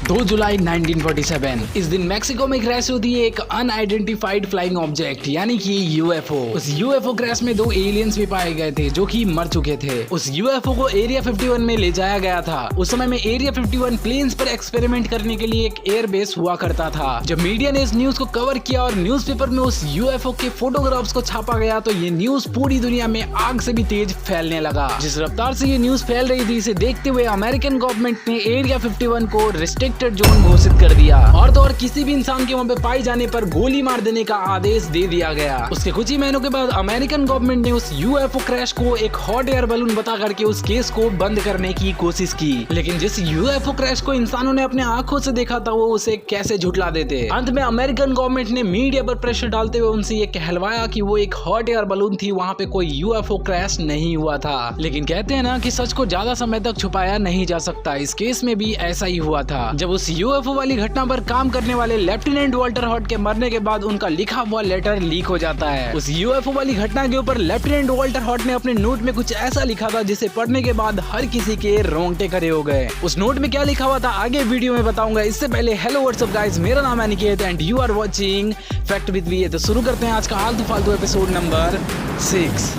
2 जुलाई 1947 इस दिन मेक्सिको में क्रैश होती है एक अनआइडेंटिफाइड फ्लाइंग ऑब्जेक्ट यानी कि यूएफओ। उस यूएफओ क्रैश में 2 एलियंस भी पाए गए थे जो कि मर चुके थे। उस यूएफओ को एरिया 51 में ले जाया गया था। उस समय में एरिया 51 प्लेन्स पर एक्सपेरिमेंट करने के लिए एक एयरबेस हुआ करता था। जब मीडिया ने इस न्यूज को कवर किया और न्यूज़पेपर में उस यूएफओ के फोटोग्राफ्स को छापा गया तो ये न्यूज पूरी दुनिया में आग से भी तेज फैलने लगा। जिस रफ्तार से ये न्यूज फैल रही थी इसे देखते हुए अमेरिकन गवर्नमेंट ने एरिया 51 को रिस्ट्रिक्टेड जोन घोषित कर दिया और तो और किसी भी इंसान के वहां पे पाए जाने पर गोली मार देने का आदेश दे दिया गया। उसके कुछ ही महीनों के बाद अमेरिकन गवर्नमेंट ने उस यूएफओ क्रैश को एक हॉट एयर बलून बता करके उस केस को बंद करने की कोशिश की, लेकिन जिस यूएफओ क्रैश को इंसानों ने अपने आंखों से देखा था वो उसे कैसे झुठला देते। अंत में अमेरिकन गवर्नमेंट ने मीडिया पर प्रेशर डालते हुए उनसे ये कहलवाया कि वो एक हॉट एयर बलून थी, वहां पे कोई यूएफओ क्रैश नहीं हुआ था। लेकिन कहते हैं ना कि सच को ज्यादा समय तक छुपाया नहीं जा सकता। इस केस में भी ऐसा ही हुआ था। जब उस यूएफओ वाली घटना पर काम करने वाले लेफ्टिनेंट वॉल्टर हॉट के मरने के बाद उनका लिखा हुआ लेटर लीक हो जाता है। उस यूएफओ वाली घटना के ऊपर लेफ्टिनेंट वॉल्टर हॉट ने अपने नोट में कुछ ऐसा लिखा था जिसे पढ़ने के बाद हर किसी के रोंगटे खड़े हो गए। उस नोट में क्या लिखा हुआ था आगे वीडियो में बताऊंगा। इससे पहले हेलो व्हाट्सअप गाइस, मेरा नाम है Aniket and you are watching fact with V. तो शुरू करते हैं आज का आलतू फालतू एपिसोड नंबर 6।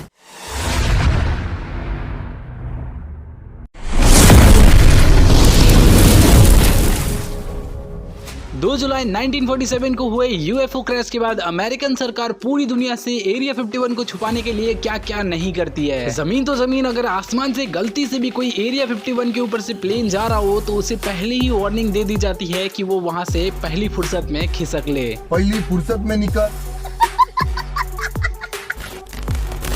2 जुलाई 1947 को हुए यूएफओ क्रैश के बाद अमेरिकन सरकार पूरी दुनिया से एरिया 51 को छुपाने के लिए क्या क्या नहीं करती है। जमीन तो जमीन, अगर आसमान से गलती से भी कोई एरिया 51 के ऊपर से प्लेन जा रहा हो तो उसे पहले ही वार्निंग दे दी जाती है कि वो वहां से पहली फुर्सत में खिसक ले। पहली फुर्सत में निकल।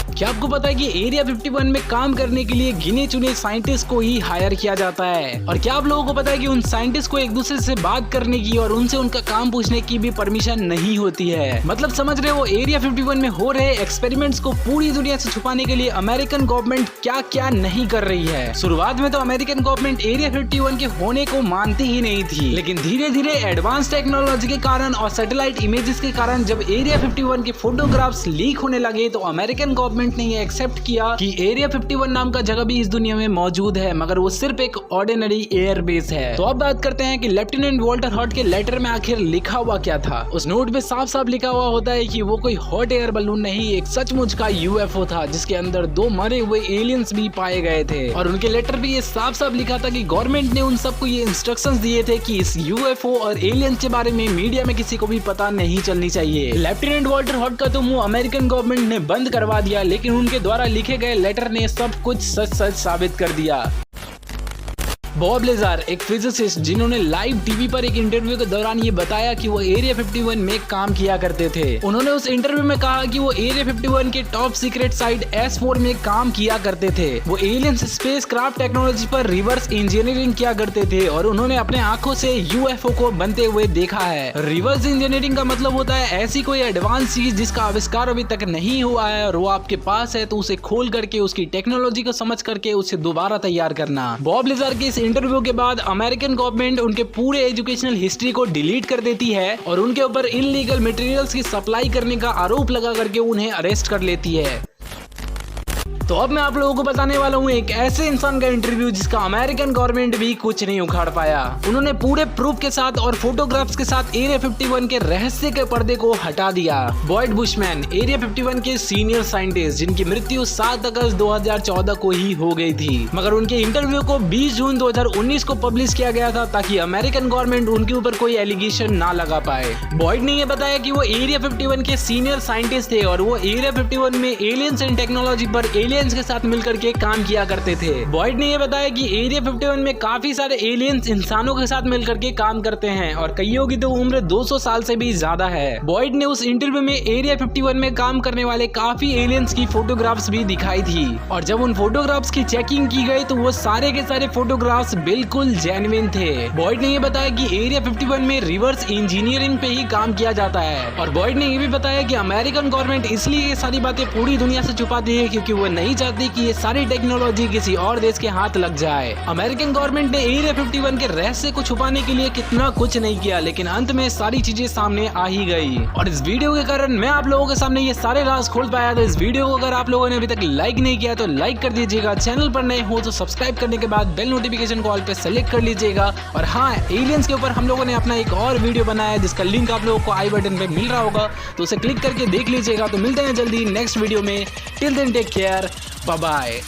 क्या आपको पता है कि एरिया 51 में काम करने के लिए गिने चुने साइंटिस्ट को ही हायर किया जाता है? और क्या आप लोगों को पता है कि उन साइंटिस्ट को एक दूसरे से बात करने की और उनसे उनका काम पूछने की भी परमिशन नहीं होती है? मतलब समझ रहे हो, एरिया 51 में हो रहे एक्सपेरिमेंट्स को पूरी दुनिया से छुपाने के लिए अमेरिकन गवर्नमेंट क्या क्या नहीं कर रही है। शुरुआत में तो अमेरिकन गवर्नमेंट एरिया 51 के होने को मानती ही नहीं थी, लेकिन धीरे धीरे एडवांस टेक्नोलॉजी के कारण और सैटेलाइट इमेजेस के कारण जब एरिया 51 के फोटोग्राफ्स लीक होने लगे तो अमेरिकन गवर्नमेंट ने ये एक्सेप्ट किया कि एरिया 51 नाम का जगह भी इस दुनिया में मौजूद है, मगर वो सिर्फ एक ऑर्डिनरी एयरबेस है। तो अब बात करते हैं कि लेफ्टिनेंट वॉल्टर हॉट के लेटर में आखिर लिखा हुआ क्या था। उस नोट में साफ साफ लिखा हुआ होता है कि वो कोई हॉट एयर बलून नहीं, एक सचमुच का यूएफओ था जिसके अंदर 2 मरे हुए एलियंस भी पाए गए थे। और उनके लेटर भी ये साफ साफ लिखा था कि गवर्नमेंट ने उन सबको ये इंस्ट्रक्शंस दिए थे कि इस यूएफओ और एलियंस के बारे में मीडिया में किसी को भी पता नहीं चलनी चाहिए। लेफ्टिनेंट वॉल्टर हॉट का तो मुंह अमेरिकन गवर्नमेंट ने बंद करवा दिया, लेकिन उनके द्वारा लिखे गए लेटर ने सब कुछ सच सच साबित कर दिया। बॉब लेजार, एक फिजिसिस्ट जिन्होंने लाइव टीवी पर एक इंटरव्यू के दौरान ये बताया कि वो एरिया 51 में काम किया करते थे। उन्होंने उस इंटरव्यू में कहा कि वो एरिया 51 के टॉप सीक्रेट साइट S4 में काम किया करते थे। वो एलियंस स्पेस क्राफ्ट टेक्नोलॉजी पर रिवर्स इंजीनियरिंग किया करते थे और उन्होंने अपने आंखों से यूएफओ को बनते हुए देखा है। रिवर्स इंजीनियरिंग का मतलब होता है ऐसी कोई एडवांस चीज जिसका आविष्कार अभी तक नहीं हुआ है और वो आपके पास है तो उसे खोल करके उसकी टेक्नोलॉजी को समझ करके उसे दोबारा तैयार करना। बॉब लेजार के इस इंटरव्यू के बाद अमेरिकन गवर्नमेंट उनके पूरे एजुकेशनल हिस्ट्री को डिलीट कर देती है और उनके ऊपर इनलीगल मटेरियल्स की सप्लाई करने का आरोप लगा करके उन्हें अरेस्ट कर लेती है। तो अब मैं आप लोगों को बताने वाला हूँ एक ऐसे इंसान का इंटरव्यू जिसका अमेरिकन गवर्नमेंट भी कुछ नहीं उखाड़ पाया। उन्होंने पूरे प्रूफ के साथ और फोटोग्राफ्स के साथ एरिया 51 के रहस्य के पर्दे को हटा दिया। बॉयड बुशमैन, एरिया 51 के सीनियर साइंटिस्ट जिनकी मृत्यु 7 अगस्त 2014 को ही हो गई थी, मगर उनके इंटरव्यू को 20 जून 2019 को पब्लिश किया गया था ताकि अमेरिकन गवर्नमेंट उनके ऊपर कोई एलिगेशन ना लगा पाए। बॉयड ने यह बताया कि वो एरिया 51 के सीनियर साइंटिस्ट थे और वो एरिया 51 में एलियंस एंड टेक्नोलॉजी पर एलियंस के साथ मिलकर के काम किया करते थे। बॉयड ने यह बताया कि एरिया 51 में काफी सारे एलियंस इंसानों के साथ मिलकर के काम करते हैं और कईयों की तो उम्र 200 साल से भी ज्यादा है। बॉयड ने उस इंटरव्यू में एरिया 51 में काम करने वाले काफी एलियंस की फोटोग्राफ्स भी दिखाई थी और जब उन फोटोग्राफ्स की चेकिंग की गई तो वो सारे के सारे फोटोग्राफ्स बिल्कुल जेन्युइन थे। बॉयड ने यह बताया कि एरिया 51 में रिवर्स इंजीनियरिंग पे ही काम किया जाता है और बॉयड ने यह भी बताया कि अमेरिकन गवर्नमेंट इसलिए ये सारी बातें पूरी दुनिया से छुपाती है क्योंकि वो नहीं नहीं चाहती कि ये सारी टेक्नोलॉजी किसी और देश के हाथ लग जाए। अमेरिकन गवर्नमेंट ने एरिया 51 के रहस्य को छुपाने के लिए कितना कुछ नहीं किया, लेकिन अंत में सारी चीजें सामने आ ही गई। और इस वीडियो के कारण मैं आप लोगों के सामने ये सारे राज खोल पाया। तो इस वीडियो को अगर आप लोगों ने अभी तक लाइक नहीं किया तो लाइक कर दीजिएगा, चैनल पर नए हो तो सब्सक्राइब करने के बाद बेल नोटिफिकेशन को ऑल पे सेलेक्ट कर लीजिएगा। और हाँ, एलियंस के ऊपर हम लोगों ने अपना एक और वीडियो बनाया है जिसका लिंक आप लोगों को आई बटन पे मिल रहा होगा, तो उसे क्लिक करके देख लीजिएगा। तो मिलते हैं जल्दी नेक्स्ट वीडियो में। Till then take care, bye bye.